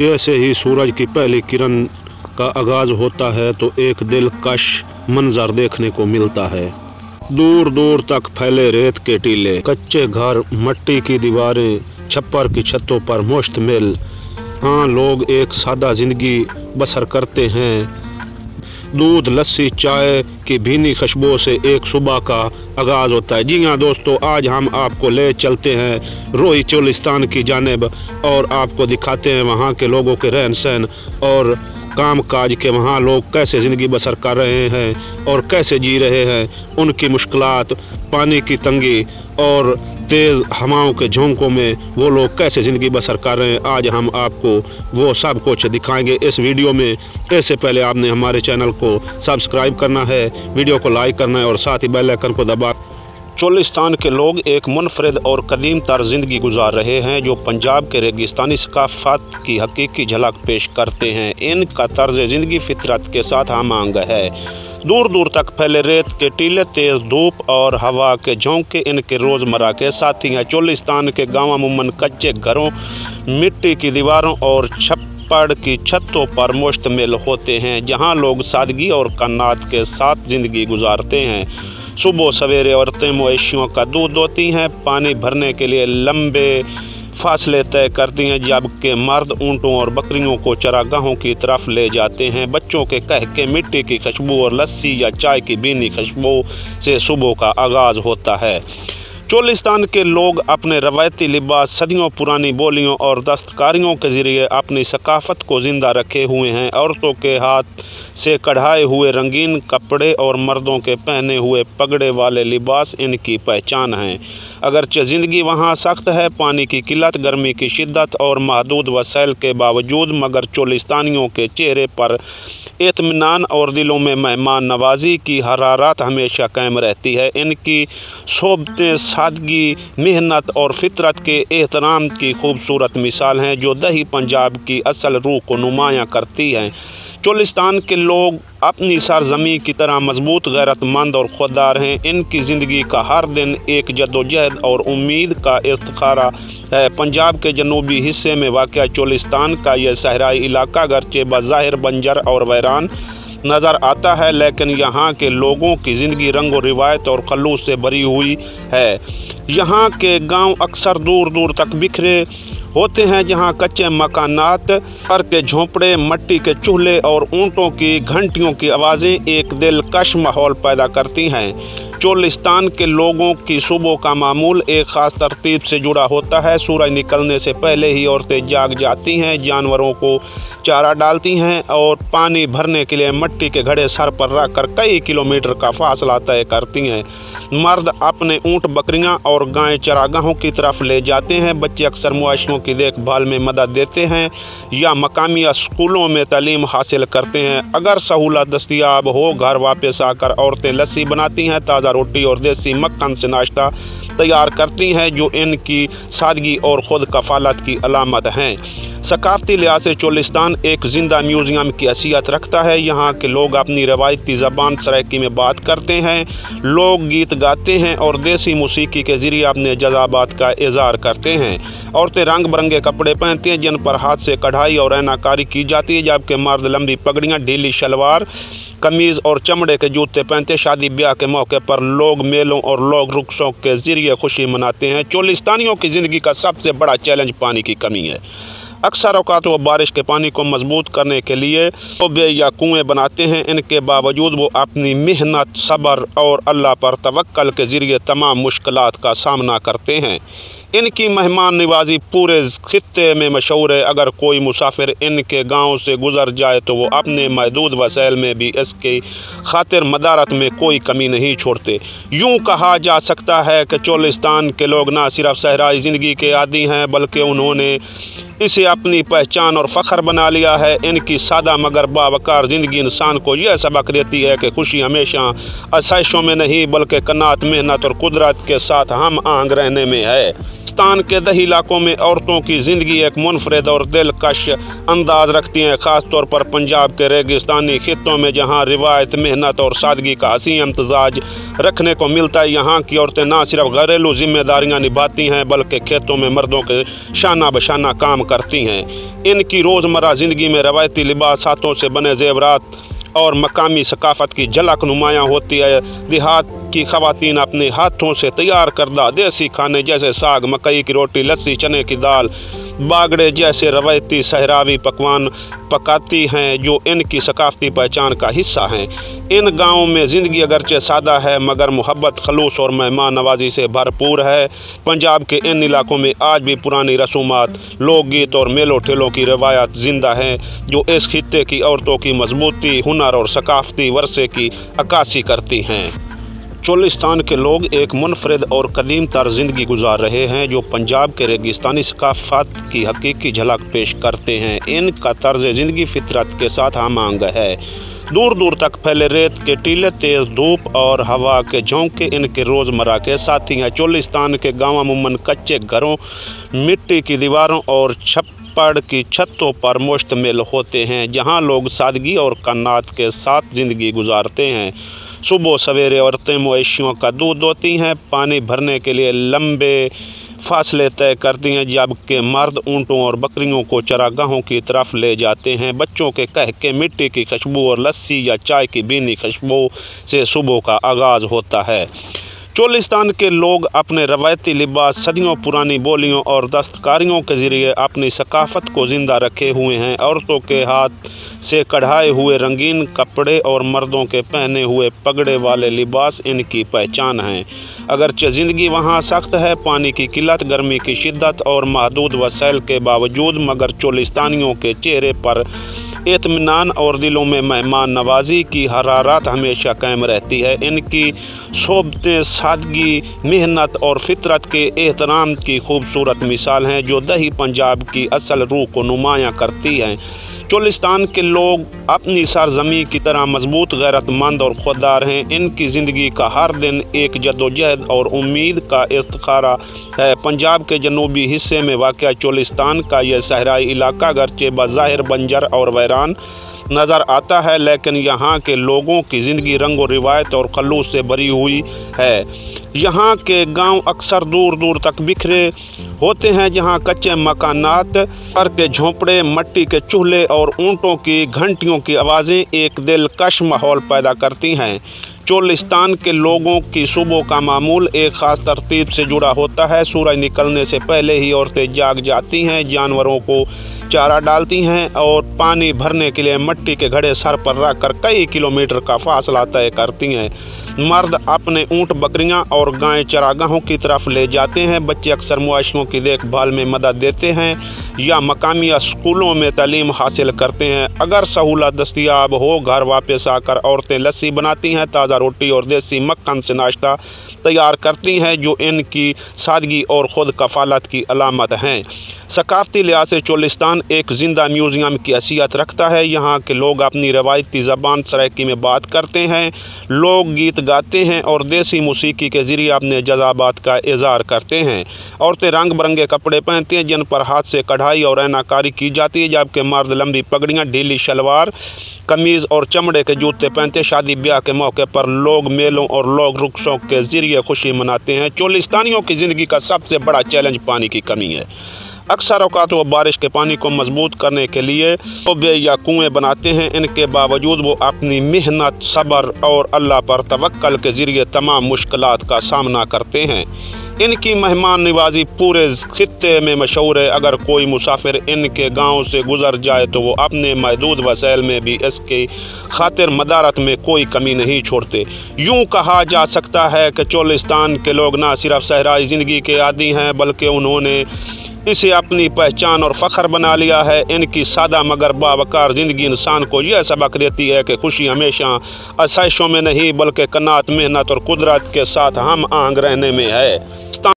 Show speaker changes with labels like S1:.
S1: जैसे ही सूरज की पहली किरण का आगाज होता है तो एक दिलकश मंजर देखने को मिलता है। दूर दूर तक फैले रेत के टीले, कच्चे घर, मट्टी की दीवारें, छप्पर की छतों पर मुश्तमिल लोग एक सादा जिंदगी बसर करते हैं। दूध, लस्सी, चाय की भीनी खुशबू से एक सुबह का आगाज़ होता है। जी हाँ दोस्तों, आज हम आपको ले चलते हैं रोही चोलिस्तान की जानिब और आपको दिखाते हैं वहाँ के लोगों के रहन सहन और काम काज के वहाँ लोग कैसे ज़िंदगी बसर कर रहे हैं और कैसे जी रहे हैं, उनकी मुश्किलात, पानी की तंगी और तेज़ हवाओं के झोंकों में वो लोग कैसे ज़िंदगी बसर कर रहे हैं। आज हम आपको वो सब कुछ दिखाएंगे इस वीडियो में। इससे पहले आपने हमारे चैनल को सब्सक्राइब करना है, वीडियो को लाइक करना है और साथ ही बेल आइकन को दबा। चोलिस्तान के लोग एक मुनफरिद और कदीम तर्ज ज़िंदगी गुजार रहे हैं जो पंजाब के रेगिस्तानी सकाफ़त की हकीकी झलक पेश करते हैं। इनका तर्ज ज़िंदगी फितरत के साथ हमांग है। दूर दूर तक फैले रेत के टीले, तेज़ धूप और हवा के झोंके इनके रोज़मर्रा के साथी हैं। चोलिस्तान के गाँव अमूमन कच्चे घरों, मिट्टी की दीवारों और छप्पड़ की छतों पर मुश्तमिल होते हैं, जहाँ लोग सादगी और कन्नात के साथ ज़िंदगी गुजारते हैं। सुबह सवेरे औरतें मवेशियों का दूध दोती हैं, पानी भरने के लिए लंबे फासले तय करती हैं, जबकि मर्द ऊँटों और बकरियों को चरागाहों की तरफ ले जाते हैं। बच्चों के कहके मिट्टी की खुशबू और लस्सी या चाय की भीनी खुशबू से सुबह का आगाज़ होता है। चोलिस्तान के लोग अपने रवायती लिबास, सदियों पुरानी बोलियों और दस्तकारियों के ज़रिए अपनी सकाफ़त को ज़िंदा रखे हुए हैं। औरतों के हाथ से कढ़ाए हुए रंगीन कपड़े और मर्दों के पहने हुए पगड़े वाले लिबास इनकी पहचान हैं। अगरचे ज़िंदगी वहाँ सख्त है, पानी की किल्लत, गर्मी की शिद्दत और महदूद वसाइल के बावजूद, मगर चोलिस्तानियों के चेहरे पर इत्मीनान और दिलों में मेहमान नवाजी की हरारत हमेशा कायम रहती है। इनकी सोबतें सादगी, मेहनत और फितरत के एहतराम की खूबसूरत मिसाल हैं जो दही पंजाब की असल रूह को नुमायाँ करती हैं। चोलिस्तान के लोग अपनी सरजमी की तरह मजबूत, गैरतमंद और खुददार हैं। इनकी ज़िंदगी का हर दिन एक जद्दोजहद और उम्मीद का इफ्तिखारा है। पंजाब के जनूबी हिस्से में वाक़या चोलिस्तान का यह सहराई इलाका अगरचे बज़ाहिर बंजर और वैरान नज़र आता है, लेकिन यहाँ के लोगों की ज़िंदगी रंग और रिवायत और खलूस से भरी हुई है। यहाँ के गांव अक्सर दूर दूर तक बिखरे होते हैं, जहाँ कच्चे मकानात, घर के झोंपड़े, मट्टी के चूल्हे और ऊँटों की घंटियों की आवाज़ें एक दिलकश माहौल पैदा करती हैं। चोलिस्तान के लोगों की सुबह का मामूल एक ख़ास तरतीब से जुड़ा होता है। सूरज निकलने से पहले ही औरतें जाग जाती हैं, जानवरों को चारा डालती हैं और पानी भरने के लिए मट्टी के घड़े सर पर रखकर कई किलोमीटर का फासला तय करती हैं। मर्द अपने ऊँट, बकरियां और गायें चरागाहों की तरफ ले जाते हैं। बच्चे अक्सर मवेशियों की देखभाल में मदद देते हैं या मकामी स्कूलों में तालीम हासिल करते हैं। अगर सहूलत दस्तयाब हो, घर वापस आकर औरतें लस्सी बनाती हैं, ताज़ा रोटी और देसी मक्खन से नाश्ता तैयार करती हैं, जो इनकी सादगी और ख़ुद कफालत की अलामत हैं। सकाफ़ती लिहाज से चोलिस्तान एक ज़िंदा म्यूज़ियम की हैसियत रखता है। यहाँ के लोग अपनी रवायती ज़बान सराइकी में बात करते हैं, लोक गीत गाते हैं और देसी मौसीकी के ज़रिए अपने जज़्बात का इज़हार करते हैं। औरतें रंग बिरंगे कपड़े पहनती हैं जिन पर हाथ से कढ़ाई और ऐनाकारी की जाती है, जबकि मर्द लंबी पगड़ियाँ, ढीली शलवार कमीज़ और चमड़े के जूते पहनते। शादी ब्याह के मौके पर लोग मेलों और लोग रुक्सों के ज़रिए खुशी मनाते हैं। चोलिस्तानियों की ज़िंदगी का सबसे बड़ा चैलेंज पानी की कमी है। अक्सर औकात वो बारिश के पानी को मजबूत करने के लिए टोबे या कुएं बनाते हैं। इनके बावजूद वो अपनी मेहनत, सब्र और अल्लाह पर तवक्कल के ज़रिए तमाम मुश्किलात का सामना करते हैं। इनकी मेहमान नवाजी पूरे खित्ते में मशहूर है। अगर कोई मुसाफिर इनके गांव से गुजर जाए तो वो अपने महदूद वसाइल में भी इसकी खातिर मदारत में कोई कमी नहीं छोड़ते। यूँ कहा जा सकता है कि चोलिस्तान के लोग न सिर्फ सहराई ज़िंदगी के आदी हैं, बल्कि उन्होंने इसे अपनी पहचान और फ़ख्र बना लिया है। इनकी सादा मगर बावकार ज़िंदगी इंसान को यह सबक देती है कि खुशी हमेशा आसाइशों में नहीं, बल्कि कनात, मेहनत और कुदरत के साथ हम आहंग रहने में है। पाकिस्तान के दही इलाकों में औरतों की ज़िंदगी एक मुनफरिद और दिलकश अंदाज रखती हैं, ख़ास तौर पर पंजाब के रेगिस्तानी खित्तों में, जहाँ रिवायत, मेहनत और सादगी का हसीन इम्तजाज रखने को मिलता है। यहाँ की औरतें ना सिर्फ घरेलू जिम्मेदारियाँ निभाती हैं बल्कि खेतों में मर्दों के शाना बशाना काम करती हैं। इनकी रोज़मर्रा ज़िंदगी में रवायती लिबास, हाथों से बने ज़ेवरात और मकामी सकाफ़त की झलक नुमायाँ होती है। देहात की ख़वातीन अपने हाथों से तैयार करदा देसी खाने जैसे साग, मकई की रोटी, लस्सी, चने की दाल, बागड़े जैसे रवायती सहरावी पकवान पकाती हैं जो इनकी सकाफ़ती पहचान का हिस्सा हैं। इन गाँवों में ज़िंदगी अगरचे सादा है मगर मोहब्बत, खलूस और मेहमान नवाजी से भरपूर है। पंजाब के इन इलाकों में आज भी पुरानी रसूमात, लोकगीत और मेलों ठेलों की रवायत ज़िंदा हैं जो इस खित्ते की औरतों की मजबूती, हुनर और सकाफ़ती वर्से की अक्कासी करती हैं। चोलिस्तान के लोग एक मुनफरिद और कदीम तर ज़िंदगी गुजार रहे हैं जो पंजाब के रेगिस्तानी सकाफ़त की हकीकी झलक पेश करते हैं। इनका तर्ज ज़िंदगी फितरत के साथ हम-आहंग है। दूर दूर तक फैले रेत के टीले, तेज़ धूप और हवा के झोंके इनके रोज़मर्रा के साथी हैं। चोलिस्तान के गाँव अमूमन कच्चे घरों, मिट्टी की दीवारों और छप्पड़ की छतों पर मुश्तमिल होते हैं जहाँ लोग सादगी और कन्नात के साथ ज़िंदगी गुजारते हैं। सुबह सवेरे औरतें मवेशियों का दूध दोती हैं, पानी भरने के लिए लंबे फासले तय करती हैं जबकि मर्द ऊँटों और बकरियों को चरागाहों की तरफ ले जाते हैं। बच्चों के कहके, मिट्टी की खुशबू और लस्सी या चाय की भीनी खुशबू से सुबह का आगाज़ होता है। चोलिस्तान के लोग अपने रवायती लिबास, सदियों पुरानी बोलियों और दस्तकारियों के ज़रिए अपनी सकाफ़त को ज़िंदा रखे हुए हैं। औरतों के हाथ से कढ़ाए हुए रंगीन कपड़े और मर्दों के पहने हुए पगड़े वाले लिबास इनकी पहचान हैं। अगरचे ज़िंदगी वहाँ सख्त है, पानी की किल्लत, गर्मी की शिद्दत और महदूद वसाइल के बावजूद, मगर चोलिस्तानियों के चेहरे पर इत्मीनान और दिलों में मेहमान नवाजी की हरारत हमेशा कायम रहती है। इनकी सोबतें सादगी, मेहनत और फितरत के एहतराम की खूबसूरत मिसाल हैं जो दही पंजाब की असल रूह को नुमायाँ करती हैं। चोलिस्तान के लोग अपनी सरजमी की तरह मजबूत, गैरतमंद और खुददार हैं। इनकी ज़िंदगी का हर दिन एक जद्दोजहद और उम्मीद का इफ्तिखारा है। पंजाब के जनूबी हिस्से में वाक़या चोलिस्तान का यह सहराई इलाका अगरचे बज़ाहिर बंजर और वैरान नज़र आता है लेकिन यहाँ के लोगों की ज़िंदगी रंग और रिवायत और खलूस से भरी हुई है। यहाँ के गांव अक्सर दूर दूर तक बिखरे होते हैं जहाँ कच्चे मकानात, घर के झोंपड़े, मिट्टी के चूल्हे और ऊँटों की घंटियों की आवाज़ें एक दिलकश माहौल पैदा करती हैं। चोलिस्तान के लोगों की सुबह का मामूल एक ख़ास तरतीब से जुड़ा होता है। सूरज निकलने से पहले ही औरतें जाग जाती हैं, जानवरों को चारा डालती हैं और पानी भरने के लिए मिट्टी के घड़े सर पर रखकर कई किलोमीटर का फासला तय करती हैं। मर्द अपने ऊँट, बकरियां और गायें चरागाहों की तरफ ले जाते हैं। बच्चे अक्सर मवेशियों की देखभाल में मदद देते हैं या मकामी स्कूलों में तालीम हासिल करते हैं। अगर सहूलत दस्तयाब हो, घर वापस आकर औरतें लस्सी बनाती हैं, ताज़ा रोटी और देसी मक्खन से नाश्ता तैयार करती हैं जो इनकी सादगी और ख़ुद कफ़ालत की अलामत हैं। सकाफ़ती लिहाज से चोलिस्तान एक ज़िंदा म्यूज़ियम की हैसियत रखता है। यहाँ के लोग अपनी रवायती ज़बान सराइकी में बात करते हैं, लोक गीत गाते हैं और देसी मौसीकी के ज़रिए अपने जज़्बात का इज़हार करते हैं। औरतें रंग बिरंगे कपड़े पहनती हैं जिन पर हाथ से कढ़ाई और ऐनाकारी की जाती है जबकि मर्द लंबी पगड़ियाँ, ढीली शलवार कमीज़ और चमड़े के जूते पहनते। शादी ब्याह के मौके पर लोग मेलों और लोग रुक्सों के ज़रिए खुशी मनाते हैं। चोलिस्तानियों की ज़िंदगी का सबसे बड़ा चैलेंज पानी की कमी है। अक्सर औक़ात वो बारिश के पानी को मजबूत करने के लिए टोबे या कुएँ बनाते हैं। इनके बावजूद वो अपनी मेहनत, सब्र और अल्लाह पर तवक्कल के ज़रिए तमाम मुश्किलात का सामना करते हैं। इनकी मेहमान नवाजी पूरे खित्ते में मशहूर है। अगर कोई मुसाफिर इनके गांव से गुजर जाए तो वो अपने महदूद वसाइल में भी इसके खातिर मदारत में कोई कमी नहीं छोड़ते। यूँ कहा जा सकता है कि चोलिस्तान के लोग ना सिर्फ सहराई ज़िंदगी के आदी हैं बल्कि उन्होंने इसे अपनी पहचान और फ़ख्र बना लिया है। इनकी सादा मगर बावकार ज़िंदगी इंसान को यह सबक देती है कि खुशी हमेशा आसाइशों में नहीं बल्कि कनात, मेहनत और कुदरत के साथ हम आहंग रहने में है।